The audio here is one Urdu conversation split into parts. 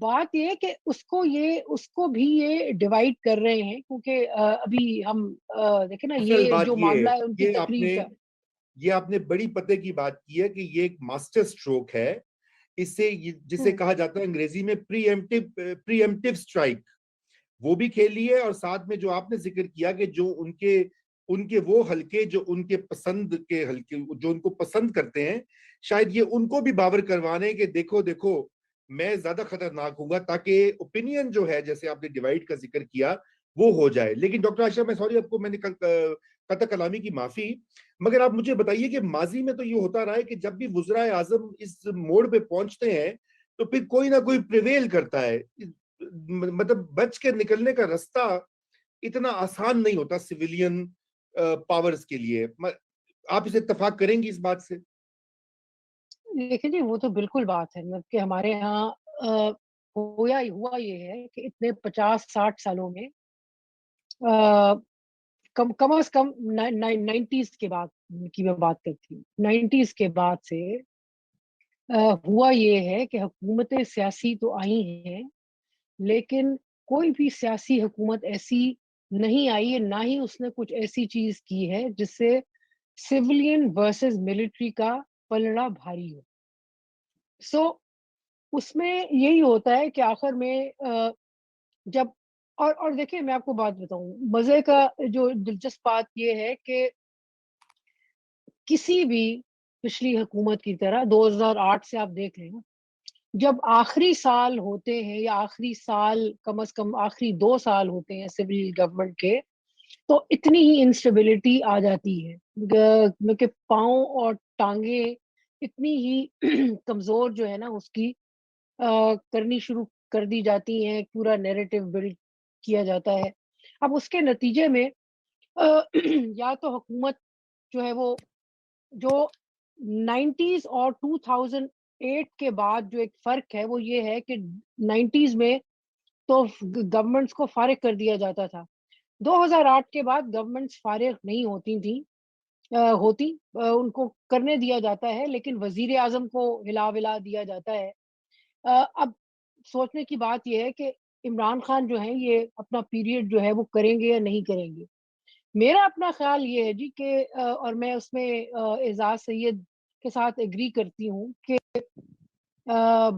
بات یہ ہے کہ اس کو بھی یہ ڈیوائڈ کر رہے ہیں، کیونکہ ابھی ہم دیکھیں نا اصل یہ بات جو یہ معاملہ ہے، ہے ان کی تقریر کا. یہ آپ نے بڑی پتے کی بات کی ہے کہ یہ ایک ماسٹر سٹروک ہے. اس سے جسے کہا جاتا ہے انگریزی میں پری ایمپٹیو سٹرائک، وہ بھی کھیلی ہے. اور ساتھ میں جو آپ نے ذکر کیا کہ جو ان کے وہ حلقے جو ان کے پسند کے حلقے جو ان کو پسند کرتے ہیں، شاید یہ ان کو بھی باور کروانے کہ دیکھو میں زیادہ خطرناک ہوں گا، تاکہ اوپینین جو ہے جیسے آپ نے ڈیوائڈ کا ذکر کیا وہ ہو جائے. لیکن ڈاکٹر عائشہ میں سوری آپ کو میں نے قطع کلامی کی معافی، مگر آپ مجھے بتائیے کہ ماضی میں تو یہ ہوتا رہا ہے کہ جب بھی وزرائے اعظم اس موڑ پہ پہنچتے ہیں تو پھر کوئی نہ کوئی پریویل کرتا ہے. مطلب بچ کے نکلنے کا راستہ اتنا آسان نہیں ہوتا سویلین پاورز کے لیے. آپ اس اتفاق کریں گی اس بات سے؟ دیکھیں جی، وہ تو بالکل بات ہے، مطلب کہ ہمارے ہاں ہوا یہ ہے کہ اتنے 50-60 سالوں میں کم از کم 90s کے بعد کی میں بات کرتی ہوں، 90s کے بعد سے ہوا یہ ہے کہ حکومتیں سیاسی تو آئی ہیں، لیکن کوئی بھی سیاسی حکومت ایسی نہیں آئی ہے، نہ ہی اس نے کچھ ایسی چیز کی ہے جس سے سویلین ورسز ملٹری کا پلڑا بھاری ہو. سو اس میں یہی ہوتا ہے کہ آخر میں جب اور دیکھیں میں آپ کو بات بتاؤں، مزے کا جو دلچسپ بات یہ ہے کہ کسی بھی پچھلی حکومت کی طرح 2008 سے آپ دیکھ لیں، جب آخری سال ہوتے ہیں یا آخری سال کم از کم آخری 2 سال ہوتے ہیں سول گورنمنٹ کے، تو اتنی ہی انسٹیبلٹی آ جاتی ہے کہ پاؤں اور ٹانگیں اتنی ہی کمزور جو ہے نا اس کی کرنی شروع کر دی جاتی ہیں، پورا نیریٹو بلڈ کیا جاتا ہے. اب اس کے نتیجے میں یا تو حکومت جو ہے وہ جو 90s اور 2008 کے بعد جو ایک فرق ہے وہ یہ ہے کہ 90s میں تو گورنمنٹس کو فارغ کر دیا جاتا تھا، 2008 کے بعد گورنمنٹس فارغ نہیں ہوتی تھیں، ان کو کرنے دیا جاتا ہے، لیکن وزیر اعظم کو ہلا دیا جاتا ہے. اب سوچنے کی بات یہ ہے کہ عمران خان جو ہیں یہ اپنا پیریڈ جو ہے وہ کریں گے یا نہیں کریں گے. میرا اپنا خیال یہ ہے جی کہ اور میں اس میں اعزاز سید کے ساتھ ایگری کرتی ہوں کہ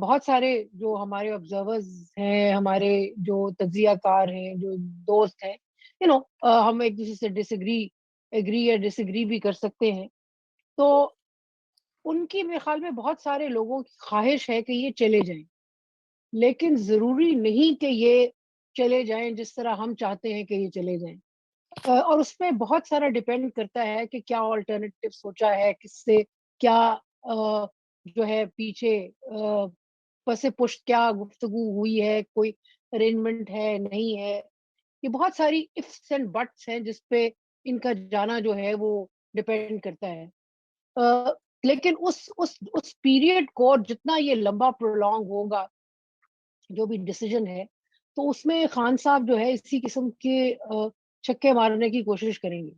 بہت سارے جو ہمارے آبزرورز ہیں، ہمارے جو تجزیہ کار ہیں، جو دوست ہیں، ہم ایک دوسرے سے ایگری یا ڈس ایگری بھی کر سکتے ہیں. تو ان کی میرے خیال میں بہت سارے لوگوں کی خواہش ہے کہ یہ چلے جائیں، لیکن ضروری نہیں کہ یہ چلے جائیں جس طرح ہم چاہتے ہیں کہ یہ چلے جائیں. اور اس میں بہت سارا ڈیپینڈ کرتا ہے کہ کیا آلٹرنیٹیو سوچا ہے، کس سے کیا جو ہے پیچھے پس پشت کیا گفتگو ہوئی ہے، کوئی ارینجمنٹ ہے نہیں ہے. یہ بہت ساری ifs اینڈ بٹس ہیں جس پہ ان کا جانا جو ہے وہ ڈیپینڈ کرتا ہے. لیکن اس پیریڈ کو جتنا یہ لمبا پرولونگ ہوگا جو بھی ڈیسیجن ہے، تو اس میں خان صاحب جو ہے اسی قسم کے چھکے مارنے کی کوشش کریں گے.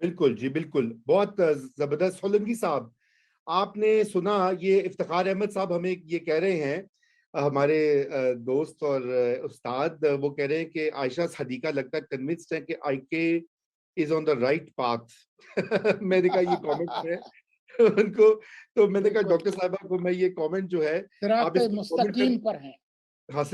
بالکل جی، بالکل، بہت زبردست. ہولنگی صاحب، آپ نے سنا یہ افتخار احمد صاحب ہمیں یہ کہہ رہے ہیں، ہمارے دوست اور استاد، وہ کہہ رہے ہیں کہ عائشہ صدیقہ لگتا ہے کنوینسڈ ہے کہ آئی کے از آن دا رائٹ پاتھ. میں نے کہا یہ کامنٹ ہے ان کو، تو میں نے کہا ڈاکٹر صاحبہ کو میں یہ کامنٹ جو ہے آپ اس کو مستقیم پر ہیں،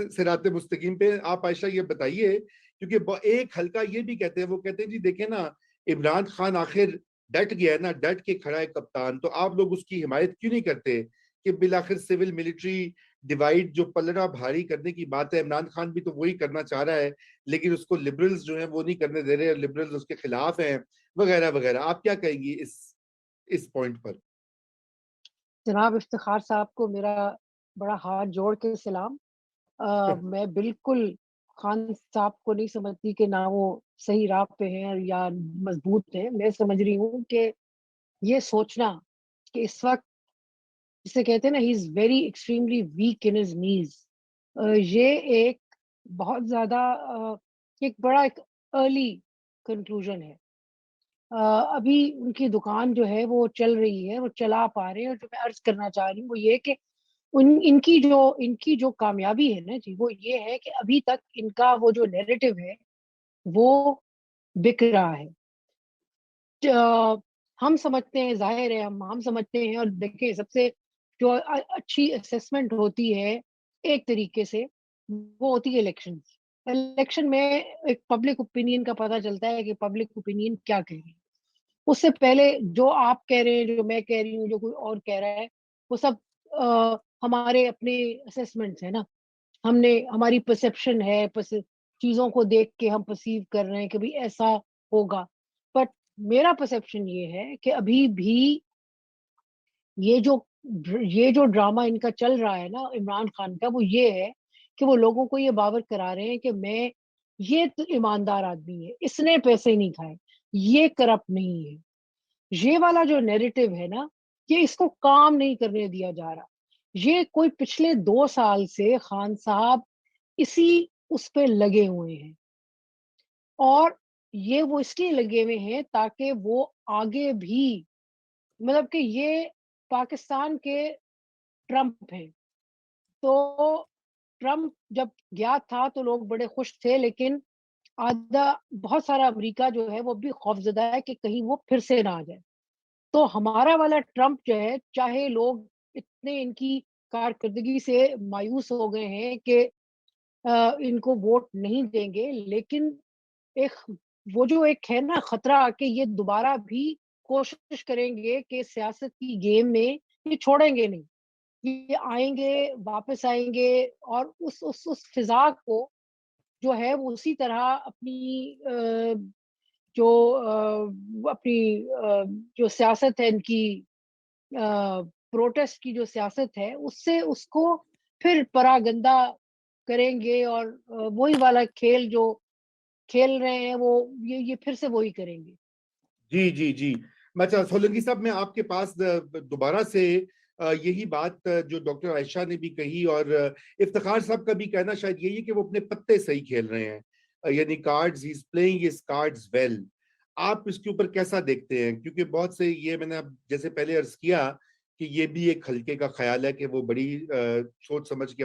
صراط مستقیم پہ آپ عائشہ یہ بتائیے، کیونکہ ایک حلقہ یہ بھی کہتے ہیں، وہ کہتے ہیں جی دیکھیں نا عمران خان آخر ڈٹ گیا ہے نا، ڈٹ کے کھڑا ہے کپتان، تو آپ لوگ اس کی حمایت کیوں نہیں کرتے کہ بالآخر سول ملٹری ڈیوائیڈ جو پلڑا بھاری کرنے کی بات ہے، عمران خان بھی تو وہی کرنا چاہ رہا ہے، لیکن اس کو لبرلز جو ہیں وہ نہیں کرنے دے رہے، لبرلز اس کے خلاف ہیں وغیرہ وغیرہ. آپ کیا کہیں گی اس پوائنٹ پر؟ جناب افتخار صاحب کو میرا بڑا ہاتھ جوڑ کے سلام. میں بالکل خان صاحب کو نہیں سمجھتی کہ نہ وہ صحیح راہ پہ ہیں یا مضبوط ہیں. میں سمجھ رہی ہوں کہ یہ سوچنا کہ اس وقت جسے کہتے ہیں نا he is very extremely weak in his knees, یہ ایک بہت زیادہ ایک بڑا ایک ارلی کنکلوژن ہے. ابھی ان کی دکان جو ہے وہ چل رہی ہے، وہ چلا پا رہے ہیں. اور جو میں عرض کرنا چاہ رہی ہوں وہ یہ کہ ان کی جو کامیابی ہے نا جی، وہ یہ ہے کہ ابھی تک ان کا وہ جو نیریٹو ہے وہ بک رہا ہے. ہم سمجھتے ہیں، ظاہر ہے ہم سمجھتے ہیں، اور دیکھیں سب سے جو اچھی اسیسمنٹ ہوتی ہے ایک طریقے سے، وہ ہوتی ہے الیکشن میں ایک پبلک اوپینین کا پتہ چلتا ہے کہ پبلک اوپینین کیا کہہ رہی ہے. اس سے پہلے جو آپ کہہ رہے ہیں، جو میں کہہ رہی ہوں، جو کوئی اور کہہ رہا ہے، وہ سب ہمارے اپنے اسیسمنٹس ہیں نا. ہماری پرسیپشن ہے، چیزوں کو دیکھ کے ہم پرسیو کر رہے ہیں کہ بھی ایسا ہوگا. بٹ میرا پرسیپشن یہ ہے کہ ابھی بھی یہ جو ڈرامہ ان کا چل رہا ہے نا عمران خان کا، وہ یہ ہے کہ وہ لوگوں کو یہ باور کرا رہے ہیں کہ یہ تو ایماندار آدمی ہے، اس نے پیسے نہیں کھائے، یہ کرپٹ نہیں ہے. یہ والا جو نیریٹو ہے نا، یہ اس کو کام نہیں کرنے دیا جا رہا. یہ کوئی پچھلے 2 سال سے خان صاحب اسی اس پہ لگے ہوئے ہیں، اور یہ وہ اس لیے لگے ہوئے ہیں تاکہ وہ آگے بھی، مطلب کہ یہ پاکستان کے ٹرمپ ہیں. تو ٹرمپ جب گیا تھا تو لوگ بڑے خوش تھے، لیکن بہت سارا امریکہ جو ہے وہ بھی خوفزدہ ہے کہ کہیں وہ پھر سے نہ آ جائے. تو ہمارا والا ٹرمپ جو ہے، چاہے لوگ اتنے ان کی کارکردگی سے مایوس ہو گئے ہیں کہ ان کو ووٹ نہیں دیں گے، لیکن وہ جو ایک ہے نا خطرہ کہ یہ دوبارہ بھی کوشش کریں گے کہ سیاست کی گیم میں یہ چھوڑیں گے نہیں، یہ آئیں گے، واپس آئیں گے، اور اس فضا کو جو ہے وہ اسی طرح جو اپنی جو سیاست ہے ان کی، پروٹیسٹ کی جو سیاست ہے، اس سے اس کو پھر پراگندہ کریں گے، اور وہی والا کھیل جو کھیل رہے ہیں وہ یہ پھر سے وہی کریں گے. جی جی جی. اچھا سولنگی صاحب، میں آپ کے پاس دوبارہ سے یہی بات جو ڈاکٹر عائشہ نے بھی کہی اور افتخار صاحب کا بھی کہنا شاید یہی ہے کہ وہ اپنے پتے صحیح کھیل رہے ہیں، یعنی cards he is playing his cards well. آپ اس کے اوپر کیسا دیکھتے ہیں؟ کیونکہ بہت سے یہ میں نے جیسے پہلے عرض کیا کہ یہ بھی ایک حلقے کا خیال ہے کہ وہ بڑی سوچ سمجھ کے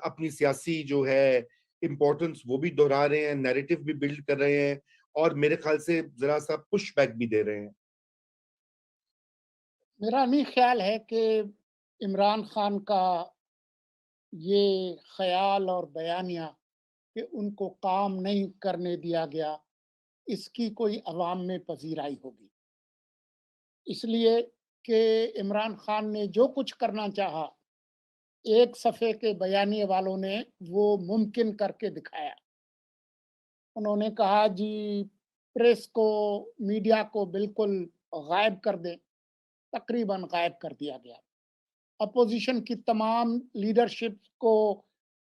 اپنی سیاسی جو ہے امپورٹنس وہ بھی دہرا رہے ہیں، نیریٹو بھی بلڈ کر رہے ہیں، اور میرے خیال سے ذرا سا پش بیک بھی دے رہے ہیں. میرا نہیں خیال ہے کہ عمران خان کا یہ خیال اور بیانیہ کہ ان کو کام نہیں کرنے دیا گیا، اس کی کوئی عوام میں پذیرائی ہوگی. اس لیے کہ عمران خان نے جو کچھ کرنا چاہا، ایک صفحے کے بیانیے والوں نے وہ ممکن کر کے دکھایا. انہوں نے کہا جی پریس کو، میڈیا کو بالکل غائب کر دیں، تقریباً غائب کر دیا گیا. اپوزیشن کی تمام لیڈرشپ کو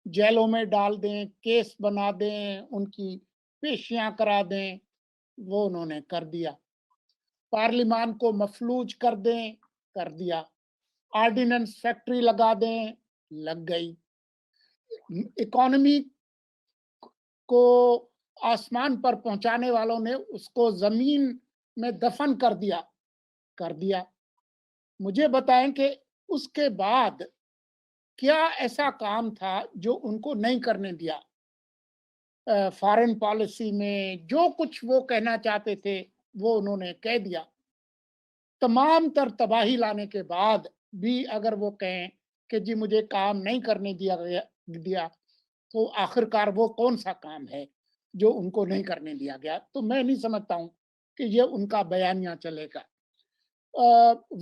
جیلوں میں ڈال دیں، کیس بنا دیں، ان کی پیشیاں کرا دیں، وہ انہوں نے کر دیا. پارلیمان کو مفلوج کر دیں، کر دیا. آرڈیننس فیکٹری لگا دیں، لگ گئی. اکانومی کو آسمان پر پہنچانے والوں نے اس کو زمین میں دفن کر دیا، کر دیا. مجھے بتائیں کہ اس کے بعد کیا ایسا کام تھا جو ان کو نہیں کرنے دیا؟ فارن پالیسی میں جو کچھ وہ کہنا چاہتے تھے وہ انہوں نے کہہ دیا. تمام تر تباہی لانے کے بعد بھی اگر وہ کہیں کہ جی مجھے کام نہیں کرنے دیا، تو آخرکار وہ کون سا کام ہے جو ان کو نہیں کرنے دیا گیا؟ تو میں نہیں سمجھتا ہوں کہ یہ ان کا بیانیہ چلے گا.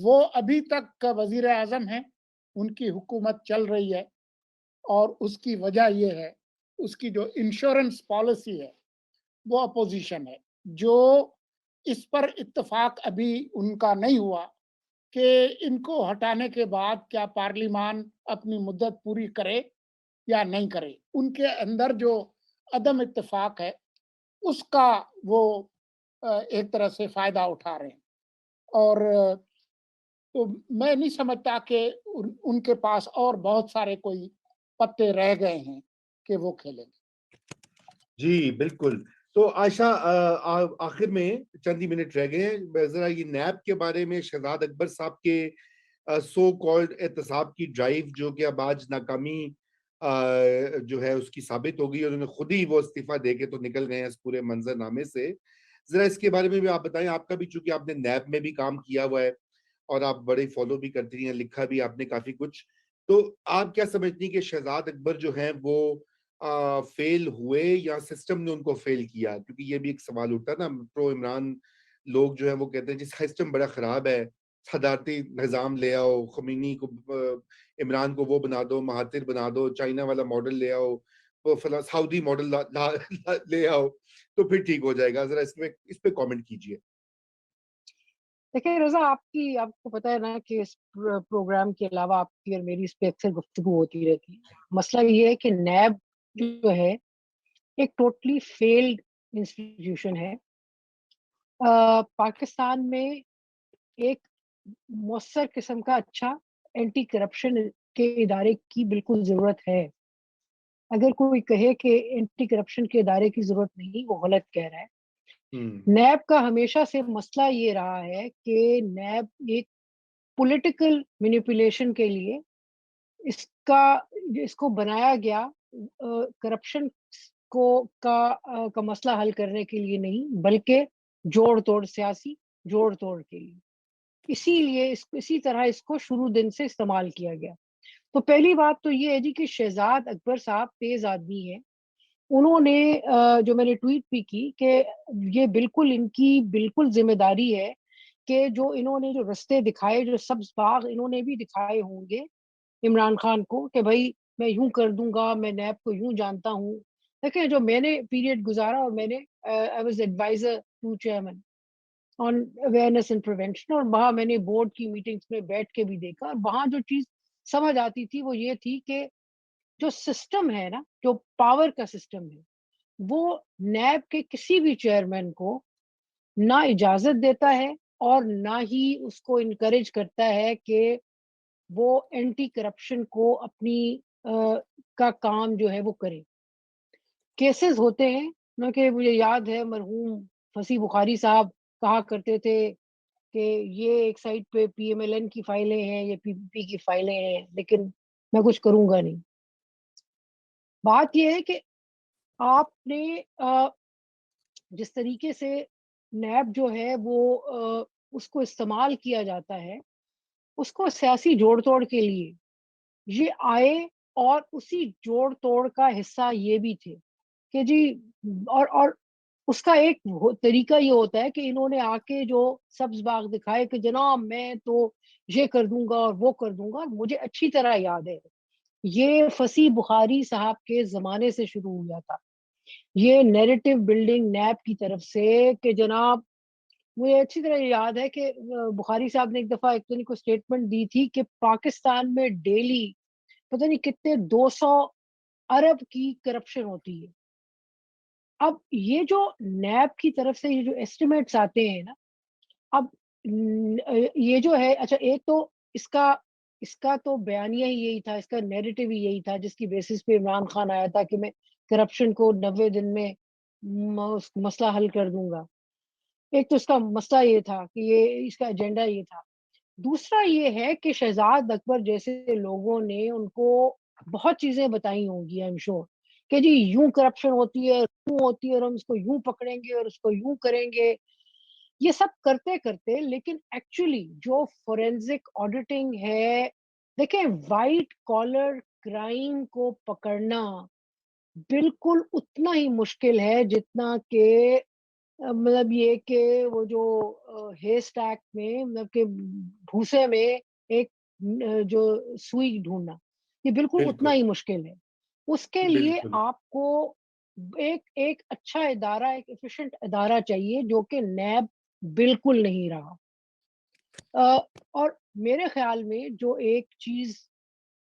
وہ ابھی تک وزیر اعظم ہیں، ان کی حکومت چل رہی ہے، اور اس کی وجہ یہ ہے، اس کی جو انشورنس پالیسی ہے وہ اپوزیشن ہے. جو اس پر اتفاق ابھی ان کا نہیں ہوا کہ ان کو ہٹانے کے بعد کیا پارلیمان اپنی مدت پوری کرے یا نہیں کرے. ان کے اندر جو عدم اتفاق ہے اس کا وہ ایک طرح سے فائدہ اٹھا رہے ہیں. اور تو میں نہیں سمجھتا کہ ان کے پاس اور بہت سارے کوئی پتے رہ گئے ہیں کہ وہ کھیلیں گے. جی بالکل. تو عائشہ آخر میں چند ہی منٹ رہ گئے ہیں، ذرا یہ نیب کے بارے میں شہزاد اکبر صاحب کے سو کالڈ احتساب کی ڈرائیو جو کہ اب آج ناکامی جو ہے اس کی ثابت ہو گئی، اور انہوں نے خود ہی وہ استعفیٰ دے کے تو نکل گئے ہیں اس پورے منظر نامے سے. ذرا اس کے بارے میں بھی آپ بتائیں، آپ کا بھی چونکہ آپ نے نیب میں بھی کام کیا ہوا ہے اور آپ بڑے فالو بھی کرتی ہیں، لکھا بھی آپ نے کافی کچھ، تو آپ کیا سمجھتی ہیں کہ شہزاد اکبر جو ہیں وہ فیل ہوئے یا سسٹم نے ان کو فیل کیا؟ کیونکہ یہ بھی ایک سوال اٹھتا ہے نا، پرو عمران لوگ جو ہیں وہ کہتے ہیں جس سسٹم بڑا خراب ہے، صدارتی نظام لے آؤ، خمینی کو عمران کو وہ بنا دو، مہاتر بنا دو، چائنا والا ماڈل لے آؤ، وہ فلاں سعودی ماڈل لے آؤ تو پھر ٹھیک ہو جائے گا. ذرا اس پہ کامنٹ کیجئے. دیکھیں رضا، آپ کو پتا ہے نا کہ اس پروگرام کے علاوہ آپ کی اور میری اس پہ اکثر گفتگو ہوتی رہتی ہے. مسئلہ یہ ہے کہ نیب جو ہے ایک ٹوٹلی فیلڈ انسٹیٹیوشن ہے. پاکستان میں ایک مؤثر قسم کا اچھا اینٹی کرپشن کے ادارے کی بالکل ضرورت ہے. اگر کوئی کہے کہ اینٹی کرپشن کے ادارے کی ضرورت نہیں، وہ غلط کہہ رہا ہے. نیب کا ہمیشہ سے مسئلہ یہ رہا ہے کہ نیب ایک پولیٹیکل مینیپولیشن کے لیے اس کو بنایا گیا، کرپشن کا مسئلہ حل کرنے کے لیے نہیں، بلکہ سیاسی جوڑ توڑ کے لیے. اسی لیے اسی طرح اس کو شروع دن سے استعمال کیا گیا. تو پہلی بات تو یہ ہے جی کہ شہزاد اکبر صاحب تیز آدمی ہیں. انہوں نے جو میں نے ٹویٹ بھی کی کہ یہ بالکل ان کی بالکل ذمہ داری ہے کہ جو انہوں نے جو رستے دکھائے، جو سبز باغ انہوں نے بھی دکھائے ہوں گے عمران خان کو کہ بھائی میں یوں کر دوں گا، میں نیب کو یوں جانتا ہوں. دیکھیں جو میں نے پیریڈ گزارا، اور میں نے I was advisor to chairman on awareness and prevention، اور وہاں میں نے بورڈ کی میٹنگز میں بیٹھ کے بھی دیکھا، اور وہاں جو چیز سمجھ آتی تھی وہ یہ تھی کہ جو سسٹم ہے نا، جو پاور کا سسٹم ہے، وہ نیب کے کسی بھی چیئرمین کو نہ اجازت دیتا ہے اور نہ ہی اس کو انکریج کرتا ہے کہ وہ اینٹی کرپشن کو اپنی کا کام جو ہے وہ کرے. کیسز ہوتے ہیں نہ، کہ مجھے یاد ہے مرحوم فصیح بخاری صاحب کہا کرتے تھے کہ یہ ایک سائڈ پہ پی ایم ایل این کی فائلیں ہیں، یہ پی پی پی کی فائلیں ہیں، لیکن میں کچھ کروں گا نہیں. بات یہ ہے کہ آپ نے جس طریقے سے نیب جو ہے وہ اس کو استعمال کیا جاتا ہے، اس کو سیاسی جوڑ توڑ کے لیے یہ آئے، اور اسی جوڑ توڑ کا حصہ یہ بھی تھے کہ جی، اور اس کا ایک طریقہ یہ ہوتا ہے کہ انہوں نے آ کے جو سبز باغ دکھائے کہ جناب میں تو یہ کر دوں گا اور وہ کر دوں گا. مجھے اچھی طرح یاد ہے یہ فصیح بخاری صاحب کے زمانے سے شروع ہوا تھا، یہ نیریٹو بلڈنگ نیب کی طرف سے کہ جناب مجھے اچھی طرح یاد ہے کہ بخاری صاحب نے ایک دفعہ ایک کو سٹیٹمنٹ دی تھی کہ پاکستان میں ڈیلی پتہ نہیں کتنے 200 ارب کی کرپشن ہوتی ہے. اب یہ جو نیب کی طرف سے یہ جو ایسٹیمیٹس آتے ہیں نا، اب یہ جو ہے، اچھا ایک تو اس کا تو بیانیہ ہی یہی تھا، اس کا نیریٹو ہی یہی تھا جس کی بیسس پہ عمران خان آیا تھا کہ میں کرپشن کو 90 دن میں مسئلہ حل کر دوں گا. ایک تو اس کا مسئلہ یہ تھا کہ یہ اس کا ایجنڈا یہ تھا. دوسرا یہ ہے کہ شہزاد اکبر جیسے لوگوں نے ان کو بہت چیزیں بتائی ہوں گی، I'm sure، کہ جی یوں کرپشن ہوتی ہے، یوں ہوتی ہے، اور ہم اس کو یوں پکڑیں گے اور اس کو یوں کریں گے. یہ سب کرتے کرتے لیکن ایکچولی جو فورینزک آڈیٹنگ ہے، دیکھیں وائٹ کالر کرائم کو پکڑنا بالکل اتنا ہی مشکل ہے جتنا کہ مطلب یہ کہ وہ جو ہیئر اسٹیک میں مطلب کہ بھوسے میں ایک جو سوئی ڈھونڈنا، یہ بالکل اتنا ہی مشکل ہے. اس کے لیے بالکل آپ کو ایک اچھا ادارہ، ایک ایفیشینٹ ادارہ چاہیے، جو کہ نیب بالکل نہیں رہا. اور میرے خیال میں جو ایک چیز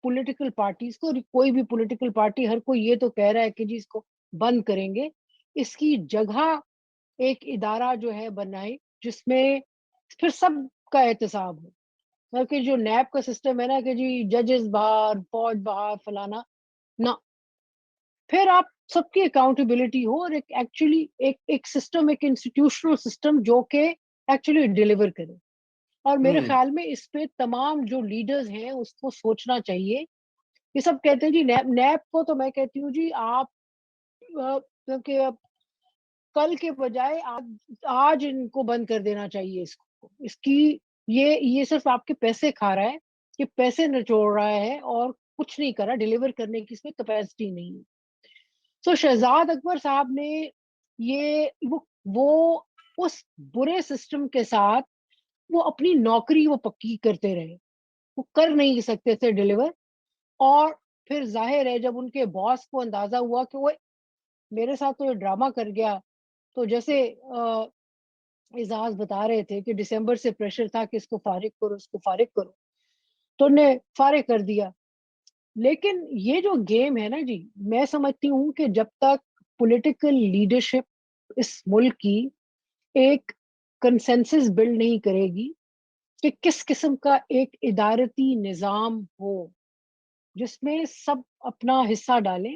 پولیٹیکل پارٹیز کو، کوئی بھی پولیٹیکل پارٹی ہر کوئی یہ تو کہہ رہا ہے کہ جی اس کو بند کریں گے، اس کی جگہ ایک ادارہ جو ہے بنائے جس میں پھر سب کا احتساب ہو. بلکہ جو نیب کا سسٹم ہے نا کہ جی ججز باہر، فوج باہر، فلانا نہ، پھر آپ سب کی اکاؤنٹیبلٹی ہو، اور ایکچولی ایک سسٹم، ایک انسٹیٹیوشنل سسٹم جو کہ ایکچولی ڈیلیور کرے. اور میرے خیال میں اس پہ تمام جو لیڈرز ہیں اس کو سوچنا چاہیے. یہ سب کہتے ہیں جی نیب کو، تو میں کہتی ہوں جی آپ کیونکہ اب کل کے بجائے آج ان کو بند کر دینا چاہیے. اس کی یہ صرف آپ کے پیسے کھا رہا ہے، یہ پیسے نچوڑ رہا ہے اور کچھ نہیں کر رہا، ڈیلیور کرنے کی اس میں کیپیسٹی نہیں ہے. سو شہزاد اکبر صاحب نے وہ اس برے سسٹم کے ساتھ وہ اپنی نوکری وہ پکی کرتے رہے، وہ کر نہیں سکتے تھے ڈیلیور. اور پھر ظاہر ہے جب ان کے باس کو اندازہ ہوا کہ وہ میرے ساتھ تو یہ ڈرامہ کر گیا، تو جیسے اعزاز بتا رہے تھے کہ دسمبر سے پریشر تھا کہ اس کو فارغ کرو، اس کو فارغ کرو، تو انہیں فارغ کر دیا. لیکن یہ جو گیم ہے نا جی، میں سمجھتی ہوں کہ جب تک پولیٹیکل لیڈرشپ اس ملک کی ایک کنسنسس بلڈ نہیں کرے گی کہ کس قسم کا ایک ادارتی نظام ہو جس میں سب اپنا حصہ ڈالیں،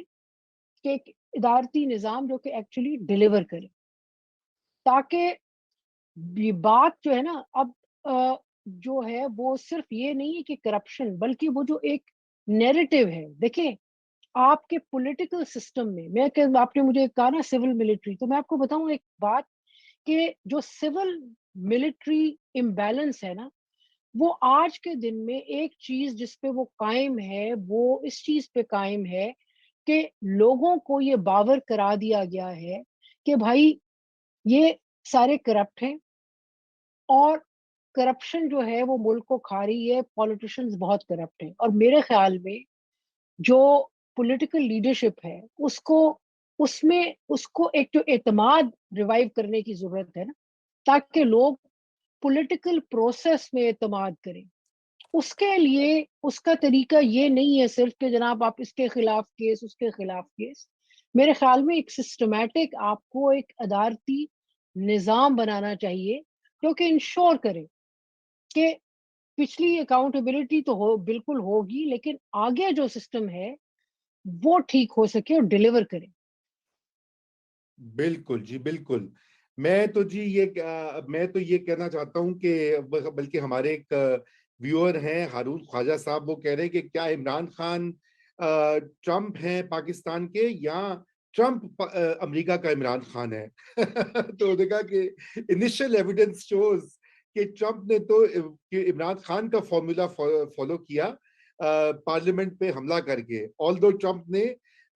کہ ایک ادارتی نظام جو کہ ایکچولی ڈیلیور کرے، تاکہ یہ بات جو ہے نا اب جو ہے وہ صرف یہ نہیں ہے کہ کرپشن، بلکہ وہ جو ایک نیریٹو ہے. دیکھیں آپ کے پولیٹیکل سسٹم میں آپ نے مجھے کہا نا سول ملٹری، تو میں آپ کو بتاؤں ایک بات کہ جو سول ملٹری امبیلنس ہے نا، وہ آج کے دن میں ایک چیز جس پہ وہ قائم ہے، وہ اس چیز پہ قائم ہے کہ لوگوں کو یہ باور کرا دیا گیا ہے کہ بھائی یہ سارے کرپٹ ہیں، اور کرپشن جو ہے وہ ملک کو کھا رہی ہے، پولیٹیشنز بہت کرپٹ ہیں. اور میرے خیال میں جو پولیٹیکل لیڈرشپ ہے اس کو ایک جو اعتماد ریوائیو کرنے کی ضرورت ہے نا، تاکہ لوگ پولیٹیکل پروسیس میں اعتماد کریں. اس کے لیے اس کا طریقہ یہ نہیں ہے صرف کہ جناب آپ اس کے خلاف کیس، اس کے خلاف کیس. میرے خیال میں ایک سسٹمیٹک آپ کو ایک ادارتی نظام بنانا چاہیے جو کہ انشور کرے کہ پچھلی اکاؤنٹیبلٹی تو بالکل ہوگی، لیکن آگے جو سسٹم ہے وہ ٹھیک ہو سکے اور ڈیلیور کرے. بالکل جی، بالکل. میں تو یہ کہنا چاہتا ہوں کہ بلکہ ہمارے ایک ویور ہیں ہارون خواجہ صاحب، وہ کہہ رہے ہیں کہ کیا عمران خان ٹرمپ ہیں پاکستان کے، یا ٹرمپ امریکہ کا عمران خان ہے؟ تو دیکھا کہ انیشل ایویڈنس شوز کہ ٹرمپ نے تو عمران خان کا فارمولا فالو کیا پارلیمنٹ پہ حملہ کر کے. آلدو ٹرمپ نے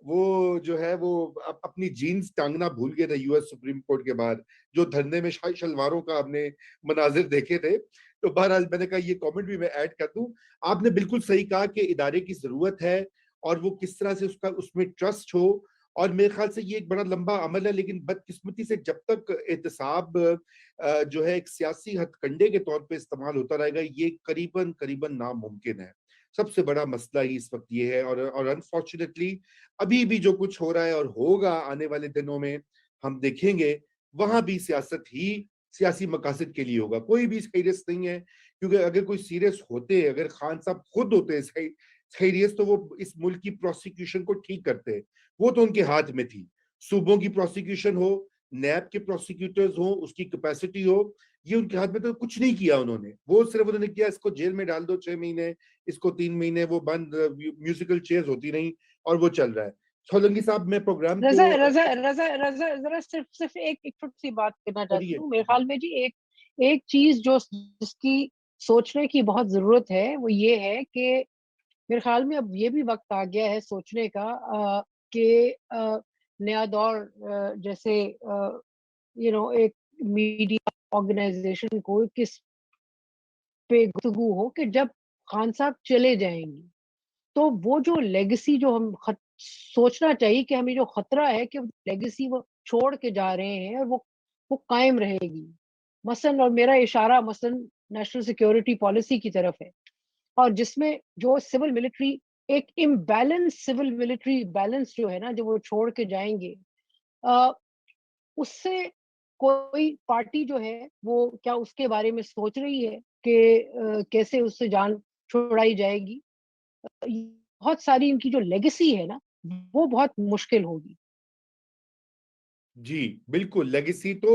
وہ جو ہے وہ اپنی جینز ٹانگنا بھول گئے تھے یو ایس سپریم کورٹ کے بعد، جو دھرنے میں شلواروں کا ہم نے مناظر دیکھے تھے. تو بہرحال میں نے کہا یہ کامنٹ بھی میں ایڈ کر دوں. آپ نے بالکل صحیح کہا کہ ادارے کی ضرورت ہے، اور وہ کس طرح سے اس میں ٹرسٹ ہو. اور میرے خیال سے یہ ایک بڑا لمبا عمل ہے، لیکن بدقسمتی سے جب تک احتساب جو ہے ایک سیاسی ہتھ کنڈے کے طور پہ استعمال ہوتا رہے گا، یہ قریباً ناممکن ہے. سب سے بڑا مسئلہ ہی اس وقت یہ ہے. اور انفارچونیٹلی ابھی بھی جو کچھ ہو رہا ہے اور ہوگا آنے والے دنوں میں ہم دیکھیں گے، وہاں بھی سیاست ہی سیاسی مقاصد کے لیے ہوگا. کوئی بھی سیریس نہیں ہے، کیونکہ اگر کوئی سیریس ہوتے، اگر خان صاحب خود ہوتے سیریس، تو وہ اس ملک کی پروسیکیوشن کو ٹھیک کرتے. وہ تو ان کے ہاتھ میں تھی. صوبوں کی پروسیکیوشن ہو، نیب کے پروسیکیوٹرز ہوں، اس کی کیپیسٹی ہو، یہ ان کے ہاتھ میں تو کچھ نہیں کیا انہوں نے. وہ صرف انہوں نے کیا اس کو جیل میں ڈال دو 6 مہینے، اس کو 3 مہینے وہ بند، میوزیکل چیئرز ہوتی نہیں، اور وہ چل رہا ہے. سولنگی صاحب میں پروگرام کو ذرا صرف ایک چھوٹی سی بات کرنا چاہتی ہوں. میرے خیال میں جی ایک چیز جس کی سوچنے کی بہت ضرورت ہے وہ یہ ہے کہ میرے خیال میں اب یہ بھی وقت آ گیا ہے سوچنے کا کہ نیا دور جیسے ایک میڈیا آرگنائزیشن کو کس پہ گفتگو ہو کہ جب خان صاحب چلے جائیں گے تو وہ جو لیگسی جو ہم سوچنا چاہیے کہ ہمیں جو خطرہ ہے کہ لیگسی وہ چھوڑ کے جا رہے ہیں اور وہ قائم رہے گی. مثلاً، اور میرا اشارہ مثلاً نیشنل سیکیورٹی پالیسی کی طرف ہے، اور جس میں جو سول ملٹری ایک امبیلنس سول ملٹری بیلنس جو ہے نا، جو وہ چھوڑ کے جائیں گے، اس سے کوئی پارٹی جو ہے وہ کیا اس کے بارے میں سوچ رہی ہے کہ کیسے اس سے جان چھوڑائی جائے گی؟ بہت ساری ان کی جو لیگسی ہے نا وہ بہت مشکل ہوگی. جی بالکل. لیگسی تو